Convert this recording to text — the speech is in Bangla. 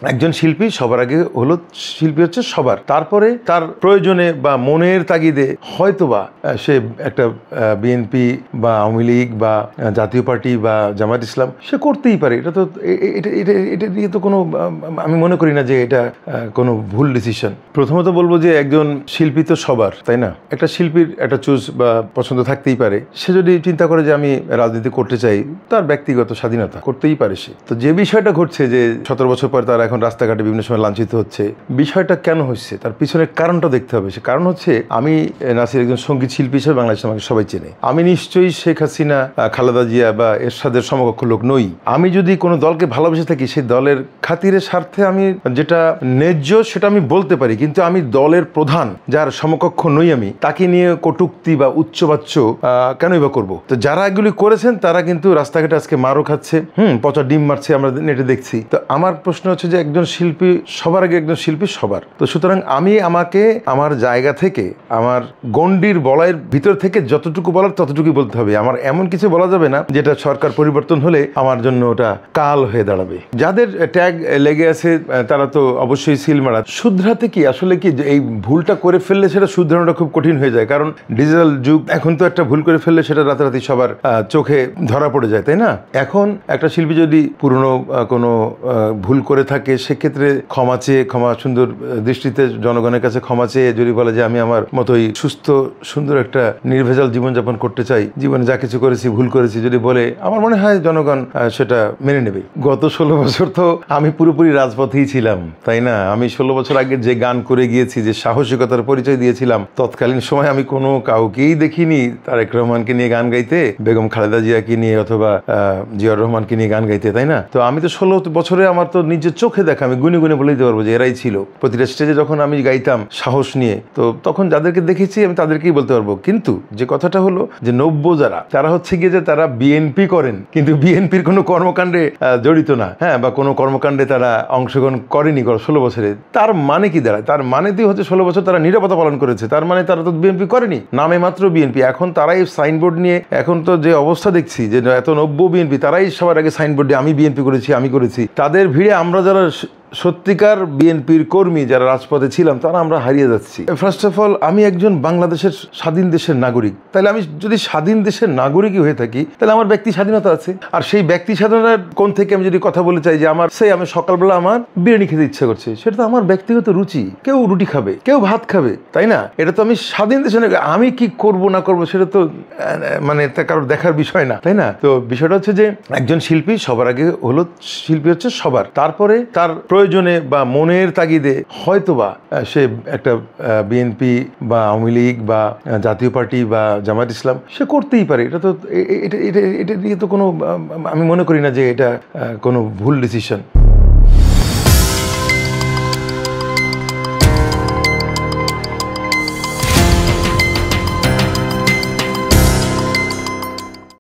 একজন শিল্পী সবার আগে হলো শিল্পী হচ্ছে সবার, তারপরে তার প্রয়োজনে বা মনের তাগিদে হয়তোবা সে একটা বিএনপি বা আওয়ামী লীগ বা জাতীয় পার্টি বা জামায়াত ইসলাম সে করতেই পারে। এটা তো এটা নিয়ে তো কোনো আমি মনে করি না যে এটা কোনো ভুল ডিসিশন। প্রথমত বলবো যে একজন শিল্পী তো সবার, তাই না? একটা শিল্পীর একটা চুজ বা পছন্দ থাকতেই পারে। সে যদি চিন্তা করে যে আমি রাজনীতি করতে চাই, তার ব্যক্তিগত স্বাধীনতা, করতেই পারে সে। তো যে বিষয়টা ঘটছে যে 17 বছর পর তারা এখন রাস্তাঘাটে বিভিন্ন সময় লাঞ্ছিত হচ্ছে, বিষয়টা কেন হচ্ছে তার পিছনের কারণটা দেখতে হবে। সে কারণ হচ্ছে, আমি নাসির একজন সঙ্গীত শিল্পী হিসেবে বাংলাদেশে আমাকে সবাই চেনে। আমি নিশ্চয়ই শেখ হাসিনা, খালেদা জিয়া বা এরশাদের সমকক্ষ লোক নই। আমি যদি কোনো দলকে ভালোবেসে থাকি, সেই দলের খাতিরে স্বার্থে আমি যেটা ন্যায্য সেটা আমি বলতে পারি, কিন্তু আমি দলের প্রধান যার সমকক্ষ নই আমি, তাকে নিয়ে কটূক্তি বা উচ্চবাচ্য কেনই বা করবো? তো যারা এগুলি করেছেন তারা কিন্তু রাস্তাঘাটে আজকে মারও খাচ্ছে, পচা ডিম মারছে, আমরা নেটে দেখছি। তো আমার প্রশ্ন হচ্ছে যে একজন শিল্পী সবার আগে একজন শিল্পী সবার। তো সুতরাং আমি আমাকে আমার জায়গা থেকে, আমার গণ্ডির বলয়ের ভিতর থেকে যতটুকু বলার ততটুকুই বলতে হবে। আমার এমন কিছু বলা যাবে না যেটা সরকার পরিবর্তন হলে আমার জন্য ওটা কাল হয়ে দাঁড়াবে। যাদের ট্যাগ লেগে আছে তারা তো অবশ্যই সিল মারা। শুধরাতে কি আসলে কি এই ভুলটা করে ফেললে সেটা শুধরানোটা খুব কঠিন হয়ে যায়, কারণ ডিজিটাল যুগ। এখন তো একটা ভুল করে ফেললে সেটা রাতারাতি সবার চোখে ধরা পড়ে যায়, তাই না? এখন একটা শিল্পী যদি পুরনো কোনো ভুল করে থাকে, সেক্ষেত্রে ক্ষমা চেয়ে, ক্ষমা সুন্দর দৃষ্টিতে জনগণের কাছে ক্ষমা চেয়ে যদি বলে যে আমি আমার মতোই সুস্থ সুন্দর একটা নির্ভেজাল জীবনযাপন করতে চাই, জীবনে যা কিছু করেছি ভুল করেছি যদি বলে, আমার মনে হয় জনগণ সেটা মেনে নেবে। গত 16 বছর তো আমি পুরোপুরি রাজপথেই ছিলাম, তাই না? আমি 16 বছর আগে যে গান করে গিয়েছি, যে সাহসিকতার পরিচয় দিয়েছিলাম, তৎকালীন সময় আমি কোনো কাউকেই দেখিনি তারেক রহমানকে নিয়ে গান গাইতে, বেগম খালেদা জিয়াকে নিয়ে অথবা জিয়াউর রহমানকে নিয়ে গান গাইতে, তাই না? তো আমি তো 16 বছরে আমার তো নিজের চোখে দেখা, আমি গুনে গুনে বলে দিতে পারবো যে এরাই ছিল। প্রতিটা স্টেজে যখন আমি গাইতাম সাহস নিয়ে, তো তখন যাদেরকে দেখেছি আমি তাদেরকেই বলতে পারবো। কিন্তু যে কথাটা হলো যে নব্য যারা, তারা হচ্ছে গিয়ে যে তারা বিএনপি করেন কিন্তু বিএনপির কোনো কর্মকাণ্ডে জড়িত না, হ্যাঁ, বা কোনো কর্মকাণ্ডে তারা অংশগ্রহণ করেনি 16 বছরে। তার মানে কি দাঁড়ায়? তার মানে দিয়ে হচ্ছে 16 বছর তারা নিরাপত্তা পালন করেছে, তার মানে তারা তো বিএনপি করেনি, নামে মাত্র বিএনপি। এখন তারাই সাইনবোর্ড নিয়ে, এখন তো যে অবস্থা দেখছি যে এত নব্য বিএনপি, তারাই সবার আগে সাইনবোর্ড দিয়ে আমি বিএনপি করেছি, আমি করেছি। তাদের ভিড়ে আমরা যারা সত্যিকার বিএনপির কর্মী যারা রাজপথে ছিলাম, তারা আমরা হারিয়ে যাচ্ছি। ফার্স্ট অফ অল, আমি একজন বাংলাদেশের স্বাধীন দেশের নাগরিক। তাহলে আমি যদি স্বাধীন দেশের নাগরিকই হয়ে থাকি, তাহলে আমার ব্যক্তি স্বাধীনতা আছে। আর সেই ব্যক্তি স্বাধীনতার কোণ থেকে আমি যদি কথা বলতে চাই যে আমার আমি সকালবেলা আমার বিরিয়ানি খেতে ইচ্ছা করছে, সেটা তো আমার ব্যক্তিগত রুচি। কেউ রুটি খাবে, কেউ ভাত খাবে, তাই না? এটা তো আমি স্বাধীন দেশে, আমি কি করব না করবো সেটা তো মানে কারোর দেখার বিষয় না, তাই না? তো বিষয়টা হচ্ছে যে একজন শিল্পী সবার আগে হলো শিল্পী হচ্ছে সবার, তারপরে তার প্রয়োজনে বা মনের তাগিদে হয়তোবা সে একটা বিএনপি বা আওয়ামী লীগ বা জাতীয় পার্টি বা জামায়াত ইসলাম সে করতেই পারে। এটা তো এটা নিয়ে তো কোনো আমি মনে করি না যে এটা কোনো ভুল ডিসিশন।